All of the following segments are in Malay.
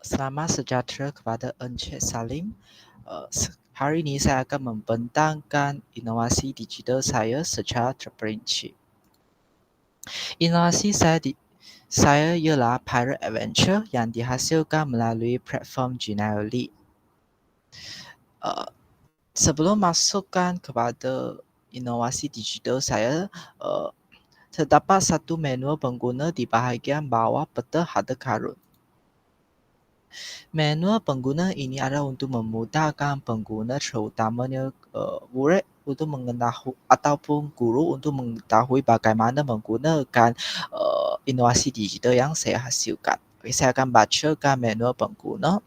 Selamat sejahtera kepada Encik Salim. Hari ini saya akan membentangkan inovasi digital saya secara terperinci. Inovasi saya ialah Pirate Adventure yang dihasilkan melalui platform Genially. Uh, Sebelum masukkan kepada inovasi digital saya, terdapat satu manual pengguna di bahagian bawah peta harta karun. Manual pengguna ini adalah untuk memudahkan pengguna terutamanya murid untuk mengetahui ataupun guru untuk mengetahui bagaimana menggunakan inovasi digital yang saya hasilkan. Okay, saya akan bacakan manual pengguna.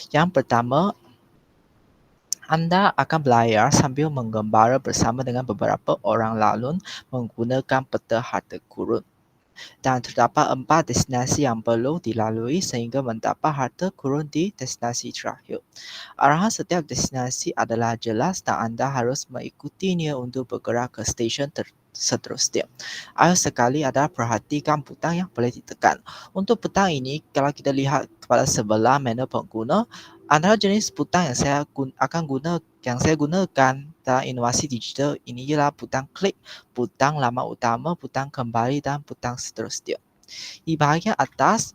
Yang pertama, anda akan belajar sambil menggembara bersama dengan beberapa orang lalu menggunakan peta harta karun. Dan terdapat 4 destinasi yang perlu dilalui sehingga mendapat harta karun di destinasi terakhir. Arahan setiap destinasi adalah jelas dan anda harus mengikutinya untuk bergerak ke stesen seterusnya. Akhir sekali adalah perhatikan butang yang boleh ditekan. Untuk butang ini, kalau kita lihat kepada sebelah menu pengguna, antara jenis butang yang saya gunakan dalam inovasi digital ini ialah butang klik, butang lama utama, butang kembali dan butang seterusnya. Di bahagian atas,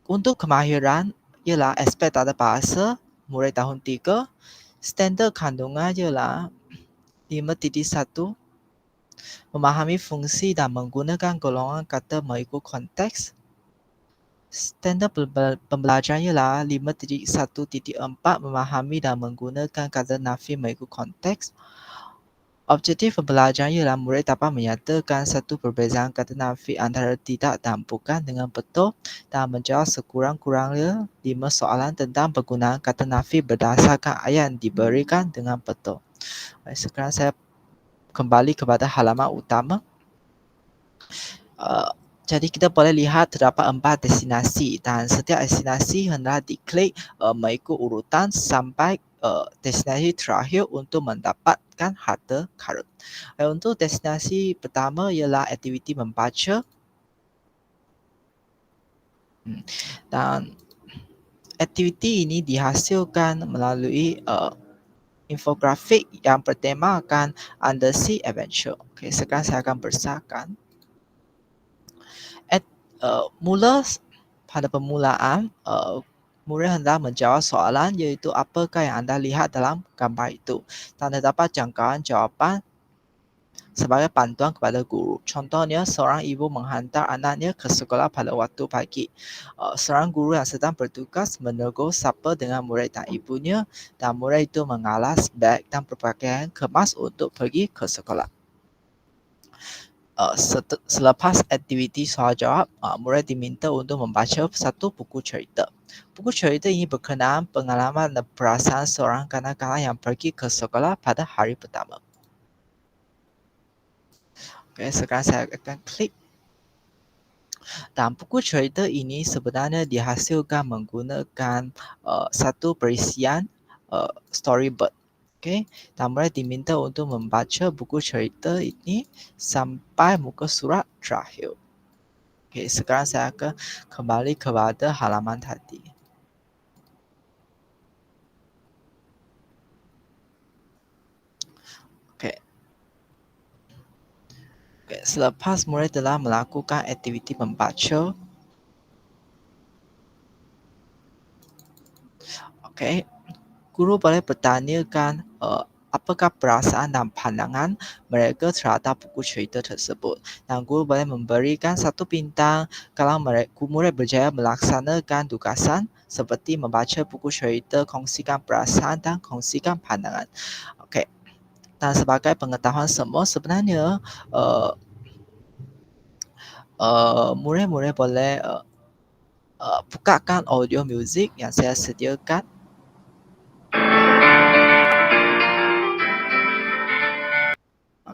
untuk kemahiran ialah aspek tata bahasa murid tahun 3, standard kandungan ialah 5.1, memahami fungsi dan menggunakan golongan kata mengikut konteks. Standard pembelajaran ialah 5.1.4, memahami dan menggunakan kata nafi mengikut konteks. Objektif pembelajaran ialah murid dapat menyatakan satu perbezaan kata nafi antara tidak dan bukan dengan betul dan menjawab sekurang-kurangnya 5 soalan tentang penggunaan kata nafi berdasarkan ayat yang diberikan dengan betul. Sekarang saya kembali kepada halaman utama. Jadi kita boleh lihat terdapat 4 destinasi dan setiap destinasi hendaklah diklik mengikut urutan sampai destinasi terakhir untuk mendapatkan harta karun. Untuk destinasi pertama ialah aktiviti membaca. Dan aktiviti ini dihasilkan melalui infografik yang bertemakan Undersea Adventure. Okay, sekarang saya akan besarkan. Mula pada permulaan, murid hendak menjawab soalan iaitu apakah yang anda lihat dalam gambar itu dan terdapat jangkauan jawapan sebagai bantuan kepada guru. Contohnya, seorang ibu menghantar anaknya ke sekolah pada waktu pagi. Seorang guru yang sedang bertugas menegur sapa dengan murid dan ibunya dan murid itu mengalas beg dan berpakaian kemas untuk pergi ke sekolah. Selepas aktiviti soal jawab, murid diminta untuk membaca satu buku cerita. Buku cerita ini berkenaan pengalaman dan perasaan seorang kanak-kanak yang pergi ke sekolah pada hari pertama. Okay, sekarang saya akan klik. Dan buku cerita ini sebenarnya dihasilkan menggunakan satu perisian storyboard. Okay, dan murid diminta untuk membaca buku cerita ini sampai muka surat terakhir. Okay, sekarang saya akan kembali kepada halaman tadi. Okay. Okay, selepas murid telah melakukan aktiviti membaca, okay, guru boleh bertanyakan apakah perasaan dan pandangan mereka terhadap buku cerita tersebut. Dan guru boleh memberikan satu bintang kalau murid berjaya melaksanakan tugasan seperti membaca buku cerita, kongsikan perasaan dan kongsikan pandangan. Okay. Dan sebagai pengetahuan semua, sebenarnya murid-murid boleh bukakan audio music yang saya sediakan.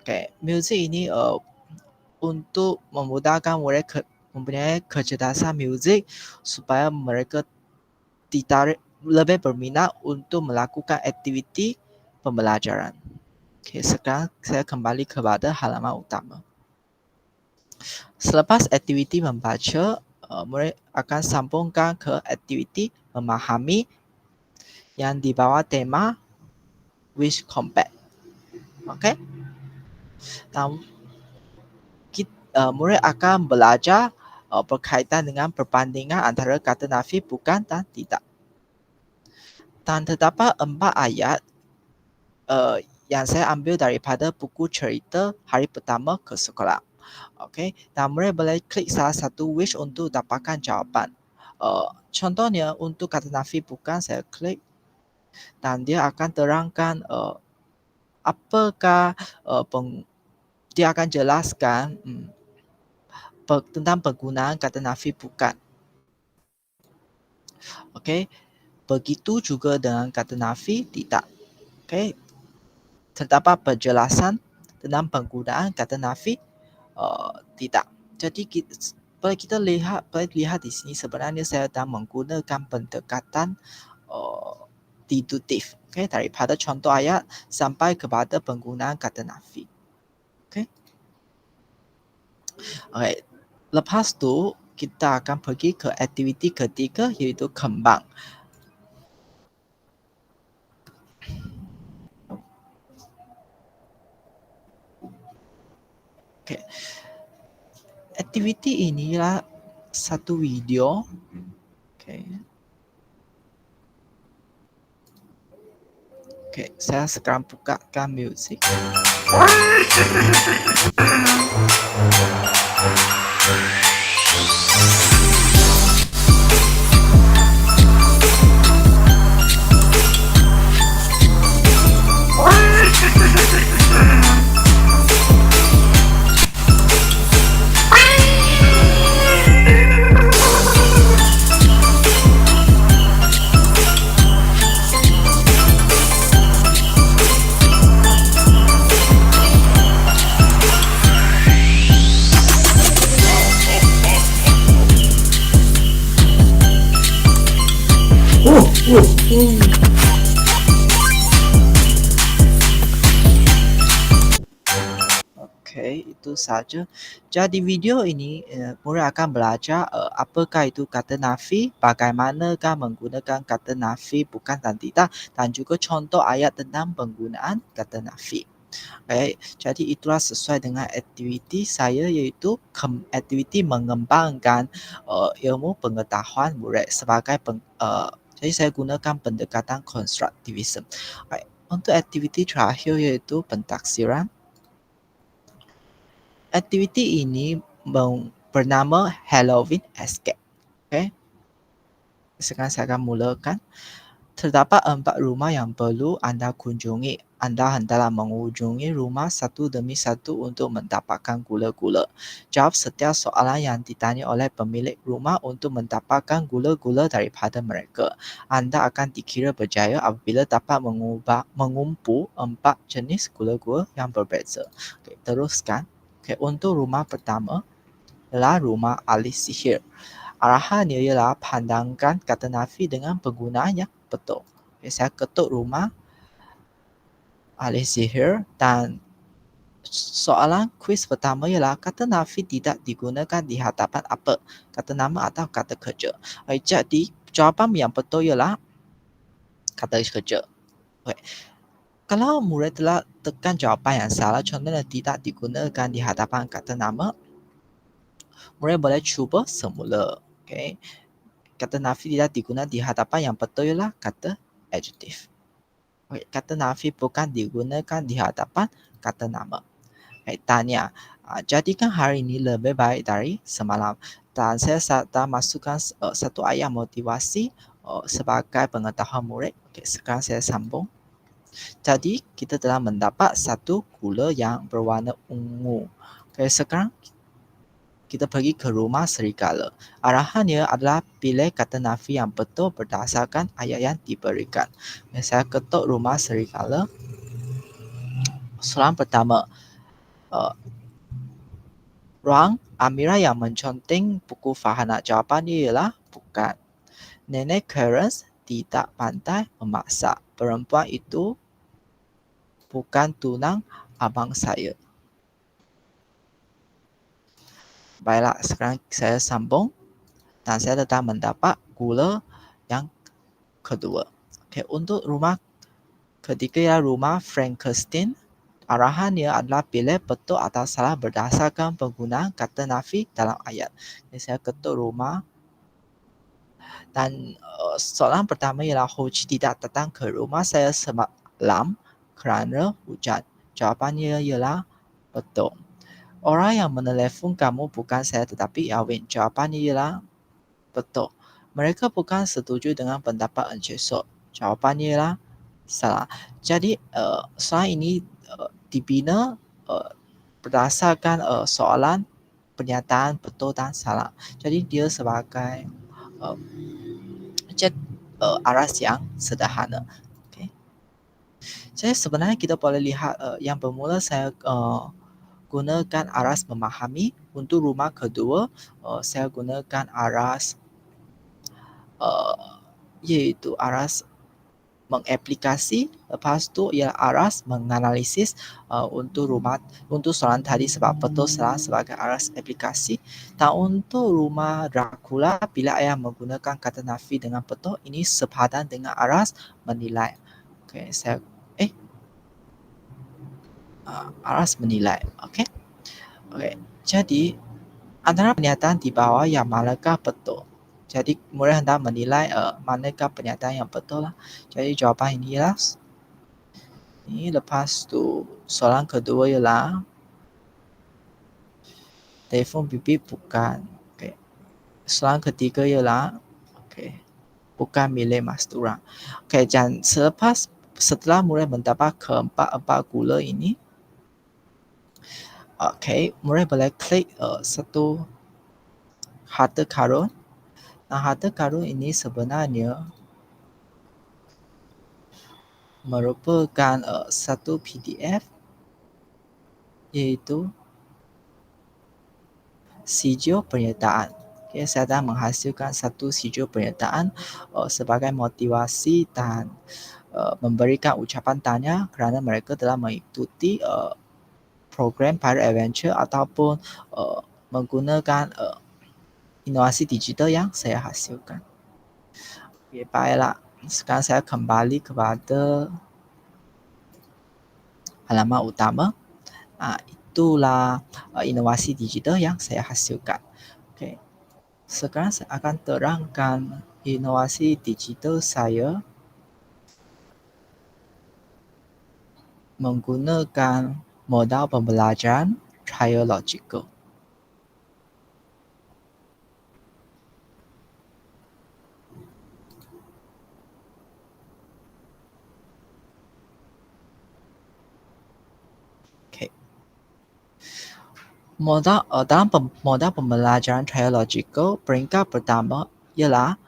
Okay, music ini untuk memudahkan murid mempunyai kecerdasan muzik supaya mereka ditarik lebih berminat untuk melakukan aktiviti pembelajaran. Okay, sekarang saya kembali kepada halaman utama. Selepas aktiviti membaca, murid akan sambungkan ke aktiviti memahami yang di bawah tema wish compact. Okey. Dan murid akan belajar berkaitan dengan perbandingan antara kata nafi bukan dan tidak. Dan terdapat 4 ayat yang saya ambil daripada buku cerita Hari Pertama ke Sekolah. Okey, dan murid boleh klik salah satu wish untuk dapatkan jawapan. Contohnya untuk kata nafi bukan, saya klik dan dia akan terangkan apakah dia akan jelaskan tentang penggunaan kata nafi bukan. Okey, begitu juga dengan kata nafi tidak. Okey, terdapat penjelasan tentang penggunaan kata nafi tidak. Jadi boleh kita lihat di sini sebenarnya saya sedang menggunakan pendekatan deduktif. Okey, daripada contoh ayat sampai kepada penggunaan kata nafi. Okey. Okey. Lepas tu kita akan pergi ke aktiviti ketiga iaitu kembang. Okey. Aktiviti inilah satu video. Okey. Okey, saya sekarang bukakan muzik. Okey, itu saja. Jadi video ini murid akan belajar apakah itu kata nafi, bagaimanakah menggunakan kata nafi bukan dan tidak, dan juga contoh ayat tentang penggunaan kata nafi. Baik, jadi itulah sesuai dengan aktiviti saya iaitu aktiviti mengembangkan ilmu pengetahuan murid sebagai jadi saya gunakan pendekatan konstruktivisme. Baik, untuk aktiviti terakhir iaitu pentaksiran. Aktiviti ini bernama Halloween Escape. Okey. Sekarang saya akan mulakan. Terdapat 4 rumah yang perlu anda kunjungi. Anda hendaklah mengunjungi rumah satu demi satu untuk mendapatkan gula-gula. Jawab setiap soalan yang ditanya oleh pemilik rumah untuk mendapatkan gula-gula daripada mereka. Anda akan dikira berjaya apabila dapat mengumpul 4 jenis gula-gula yang berbeza. Okey, teruskan. Okey, untuk rumah pertama ialah rumah ahli sihir. Arahannya ialah pandangkan kata nafi dengan penggunaan yang betul. Okay, saya ketuk rumah ahli sihir dan soalan kuis pertama ialah kata nafi tidak digunakan di hadapan apa? Kata nama atau kata kerja? Jadi jawapan yang betul ialah kata kerja. Okay. Kalau murid telah tekan jawapan yang salah, contohnya tidak digunakan di hadapan kata nama, murid boleh cuba semula. Okay. Kata nafi tidak digunakan di hadapan yang betul ialah kata adjektif. Okay. Kata nafi bukan digunakan di hadapan kata nama. Okay. Tanya, jadikan hari ini lebih baik dari semalam. Dan saya sedang masukkan satu ayat motivasi sebagai pengetahuan murid. Okay. Sekarang saya sambung. Jadi kita telah mendapat satu gula yang berwarna ungu. Okay. Sekarang kita pergi ke rumah serigala. Arahannya adalah pilih kata nafi yang betul berdasarkan ayat yang diberikan. Saya ketuk rumah serigala. Soalan pertama. Ruang Amira yang menconteng buku Farhana. Jawapannya ialah bukan. Nenek Clarence tidak pandai memasak. Perempuan itu bukan tunang abang saya. Baiklah, sekarang saya sambung. dan saya telah mendapat gula yang kedua. Okay, untuk rumah ketiga ya rumah Frankenstein. Arahannya adalah pilih betul atau salah berdasarkan penggunaan kata nafi dalam ayat. Jadi saya ketuk rumah dan soalan pertama ialah Hoji tidak datang ke rumah saya semalam kerana hujan. Jawapannya ialah betul. Orang yang menelpon kamu bukan saya tetapi Alvin. Jawapannya ialah betul. Mereka bukan setuju dengan pendapat Encik Sok. Jawapannya ialah salah. Jadi soalan ini dibina berdasarkan soalan pernyataan betul dan salah. Jadi dia sebagai uh, cek aras yang sederhana. Okay. Jadi sebenarnya kita boleh lihat yang bermula saya gunakan aras memahami. Untuk rumah kedua saya gunakan aras iaitu aras mengaplikasi, lepas tu ialah aras menganalisis untuk soalan tadi sebab betul salah sebagai aras aplikasi. Dan untuk rumah Dracula bila ayah menggunakan kata nafi dengan betul ini sepadan dengan aras menilai. Okey, aras menilai. Okey. Okey. Jadi antara pernyataan di bawah yang manakah betul? Jadi murid hendak menilai manakah pernyataan yang betul lah. Jadi jawapan ini ialah ini. Lepas tu soalan kedua ialah telefon bibi bukan. Okay. Soalan ketiga ialah bukan milik mas turang. Dan setelah murid mendapat keempat-empat gula ini, murid boleh klik satu harta karun. Nah, harta karun ini sebenarnya merupakan satu PDF iaitu sijil pernyataan. Saya dah menghasilkan satu sijil pernyataan sebagai motivasi dan memberikan ucapan tanya kerana mereka telah mengikuti program Pirate Adventure ataupun menggunakan inovasi digital yang saya hasilkan. Baiklah, sekarang saya kembali kepada halaman utama. Itulah inovasi digital yang saya hasilkan. Sekarang saya akan terangkan inovasi digital saya menggunakan modal pembelajaran triological. Dalam modal pembelajaran triological, peringkat pertama ialah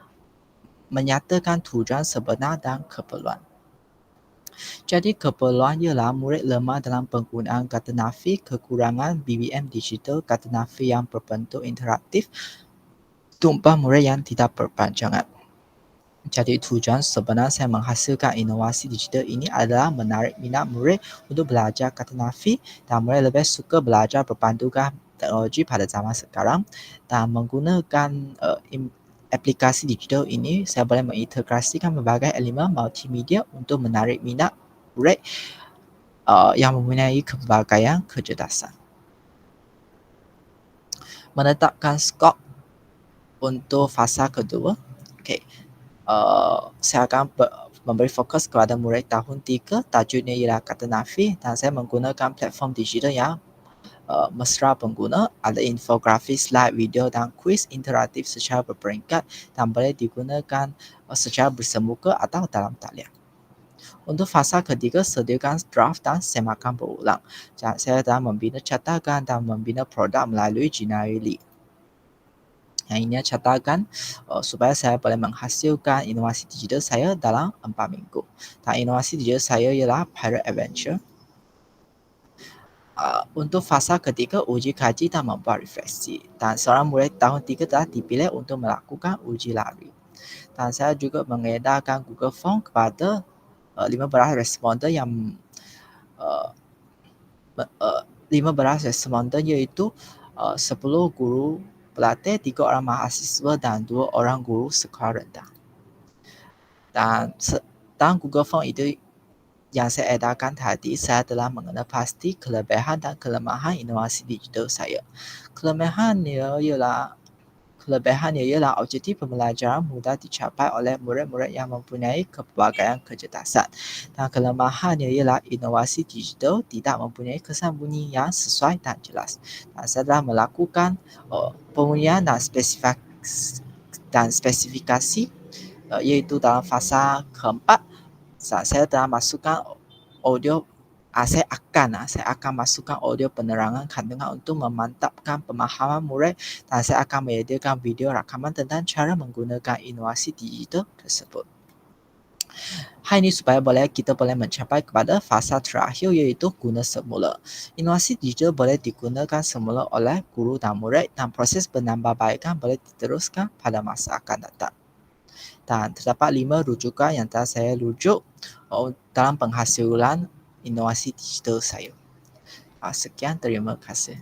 menyatakan tujuan sebenar dan keperluan. Jadi keperluan ialah murid lemah dalam penggunaan kata nafi, kekurangan BBM digital, kata nafi yang berbentuk interaktif, tumpah murid yang tidak berpanjangan. Jadi tujuan sebenar saya menghasilkan inovasi digital ini adalah menarik minat murid untuk belajar kata nafi dan murid lebih suka belajar berpandukan teknologi pada zaman sekarang dan menggunakan aplikasi digital ini saya boleh mengintegrasikan berbagai elemen multimedia untuk menarik minat murid yang mempunyai kepelbagaian kecerdasan. Menetapkan skop untuk fasa kedua. Saya akan memberi fokus kepada murid tahun 3. Tajuknya ialah kata nafi dan saya menggunakan platform digital yang mesra pengguna. Ada infografis, slide, video dan kuis interaktif secara berperingkat dan boleh digunakan secara bersemuka atau dalam talian. Untuk fasa ketiga, sediakan draft dan semakan berulang. Saya telah membina cetakan dan membina produk melalui Genially. Yang ini catakan supaya saya boleh menghasilkan inovasi digital saya dalam 4 minggu. Dan inovasi digital saya ialah Pirate Adventure. Untuk fasa ketiga, uji kaji dan membuat refleksi. Dan seorang murid tahun 3 telah dipilih untuk melakukan uji lari. Dan saya juga mengedarkan Google Form kepada 15 responden yang 15 responden iaitu 10 guru pelatih, 3 orang mahasiswa dan 2 orang guru sekolah rendah. Dan Google Form itu yang saya edarkan tadi, saya telah mengenal pasti kelebihan dan kelemahan inovasi digital saya. Kelebihannya ialah objektif pembelajaran mudah dicapai oleh murid-murid yang mempunyai kepelbagaian kecerdasan. Dan kelemahannya ialah inovasi digital tidak mempunyai kesan bunyi yang sesuai dan jelas. Dan saya telah melakukan pembunyian dan spesifikasi iaitu dalam fasa keempat. Saya telah masukkan audio saya akan masukkan audio penerangan kandungan untuk memantapkan pemahaman murid dan saya akan menyediakan video rakaman tentang cara menggunakan inovasi digital tersebut. Hal ini supaya kita boleh mencapai kepada fasa terakhir iaitu guna semula. Inovasi digital boleh digunakan semula oleh guru dan murid dan proses penambahbaikan boleh diteruskan pada masa akan datang. Dan terdapat 5 rujukan yang telah saya rujuk dalam penghasilan inovasi digital saya. Sekian, terima kasih.